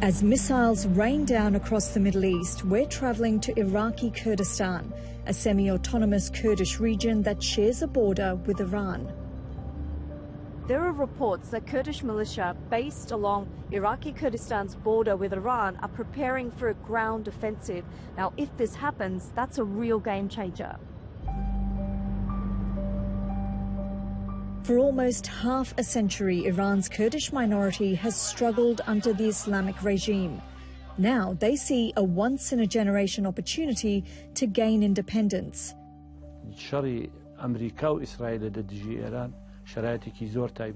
As missiles rain down across the Middle East, we're travelling to Iraqi Kurdistan, a semi-autonomous Kurdish region that shares a border with Iran. There are reports that Kurdish militia based along Iraqi Kurdistan's border with Iran are preparing for a ground offensive. Now, if this happens, that's a real game changer. For almost half a century, Iran's Kurdish minority has struggled under the Islamic regime. Now they see a once-in-a-generation opportunity to gain independence.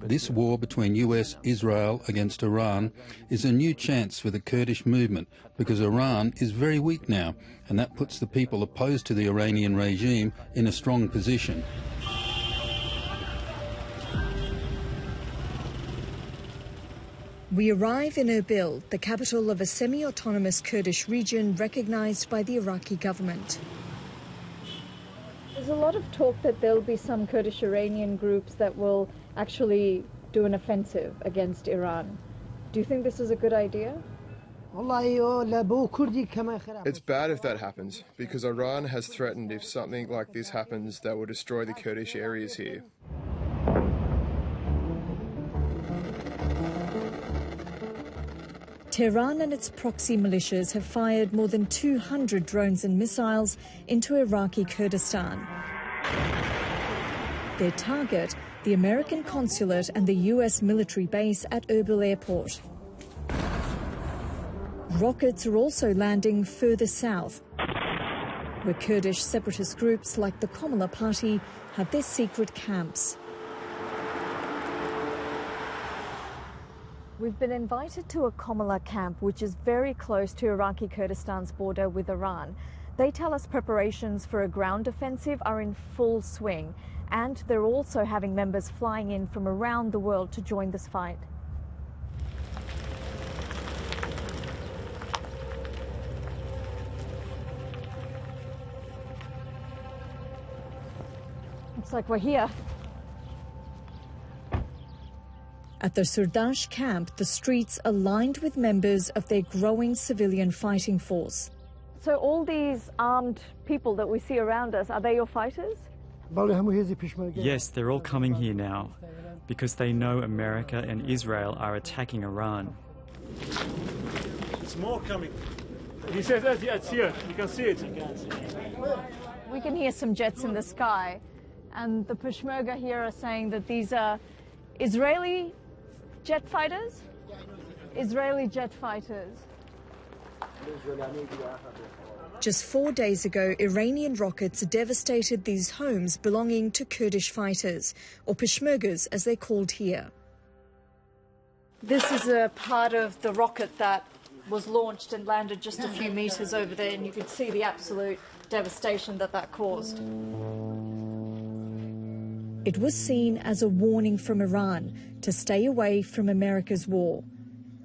This war between US, Israel against Iran is a new chance for the Kurdish movement because Iran is very weak now, and that puts the people opposed to the Iranian regime in a strong position. We arrive in Erbil, the capital of a semi-autonomous Kurdish region recognized by the Iraqi government. There's a lot of talk that there'll be some Kurdish Iranian groups that will actually do an offensive against Iran. Do you think this is a good idea? It's bad if that happens, because Iran has threatened if something like this happens that will destroy the Kurdish areas here. Tehran and its proxy militias have fired more than 200 drones and missiles into Iraqi Kurdistan. Their target, the American consulate and the US military base at Erbil Airport. Rockets are also landing further south, where Kurdish separatist groups like the Kommala Party have their secret camps. We've been invited to a Kommala camp, which is very close to Iraqi Kurdistan's border with Iran. They tell us preparations for a ground offensive are in full swing, and they're also having members flying in from around the world to join this fight. Looks like we're here. At the Surdash camp, the streets are lined with members of their growing civilian fighting force. So all these armed people that we see around us, are they your fighters? Yes, they're all coming here now because they know America and Israel are attacking Iran. It's more coming. He says that it's here. You can see it. We can hear some jets in the sky, and the Peshmerga here are saying that these are Israeli jet fighters? Israeli jet fighters. Just 4 days ago, Iranian rockets devastated these homes belonging to Kurdish fighters, or Peshmergas as they're called here. This is a part of the rocket that was launched and landed just a few meters over there, and you could see the absolute devastation that caused. It was seen as a warning from Iran to stay away from America's war.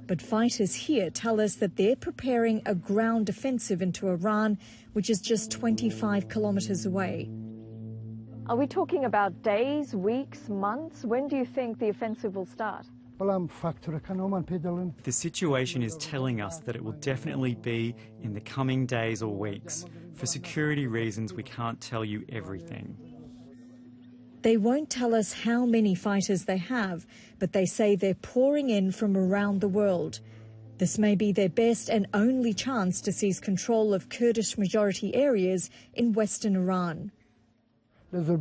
But fighters here tell us that they're preparing a ground offensive into Iran, which is just 25 kilometers away. Are we talking about days, weeks, months? When do you think the offensive will start? The situation is telling us that it will definitely be in the coming days or weeks. For security reasons, we can't tell you everything. They won't tell us how many fighters they have, but they say they're pouring in from around the world. This may be their best and only chance to seize control of Kurdish majority areas in western Iran. They've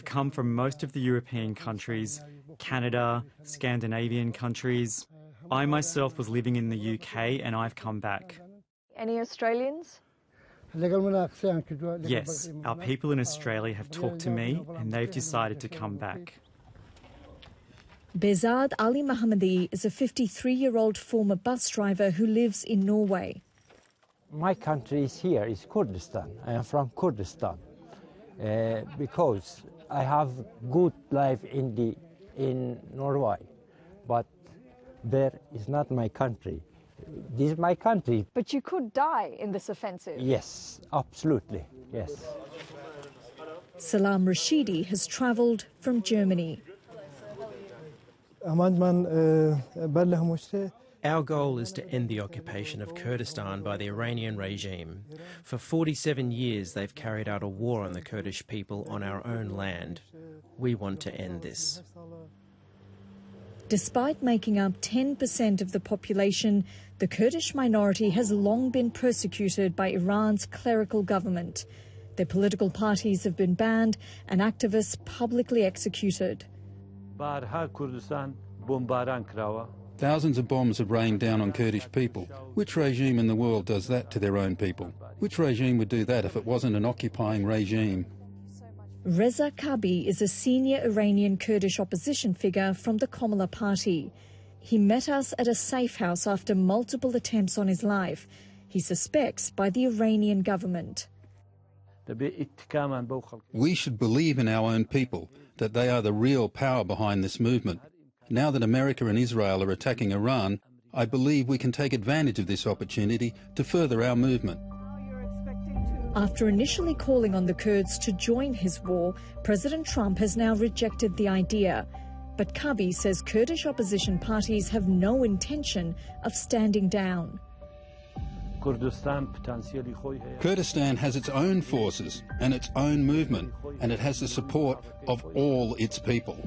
come from most of the European countries, Canada, Scandinavian countries. I myself was living in the UK and I've come back. Any Australians? Yes, our people in Australia have talked to me and they've decided to come back. Behzad Ali Mohammadi is a 53-year-old former bus driver who lives in Norway. My country is here, is Kurdistan. I am from Kurdistan because I have good life in Norway, but there is not my country. This is my country. But you could die in this offensive. Yes, absolutely, yes. Salam Rashidi has travelled from Germany. Our goal is to end the occupation of Kurdistan by the Iranian regime. For 47 years, they've carried out a war on the Kurdish people on our own land. We want to end this. Despite making up 10% of the population, the Kurdish minority has long been persecuted by Iran's clerical government. Their political parties have been banned and activists publicly executed. Thousands of bombs have rained down on Kurdish people. Which regime in the world does that to their own people? Which regime would do that if it wasn't an occupying regime? ڕەزا Ka'bi is a senior Iranian Kurdish opposition figure from the Kommala party. He met us at a safe house after multiple attempts on his life. He suspects by the Iranian government. We should believe in our own people, that they are the real power behind this movement. Now that America and Israel are attacking Iran, I believe we can take advantage of this opportunity to further our movement. After initially calling on the Kurds to join his war, President Trump has now rejected the idea. But Ka'bi says Kurdish opposition parties have no intention of standing down. Kurdistan has its own forces and its own movement, and it has the support of all its people.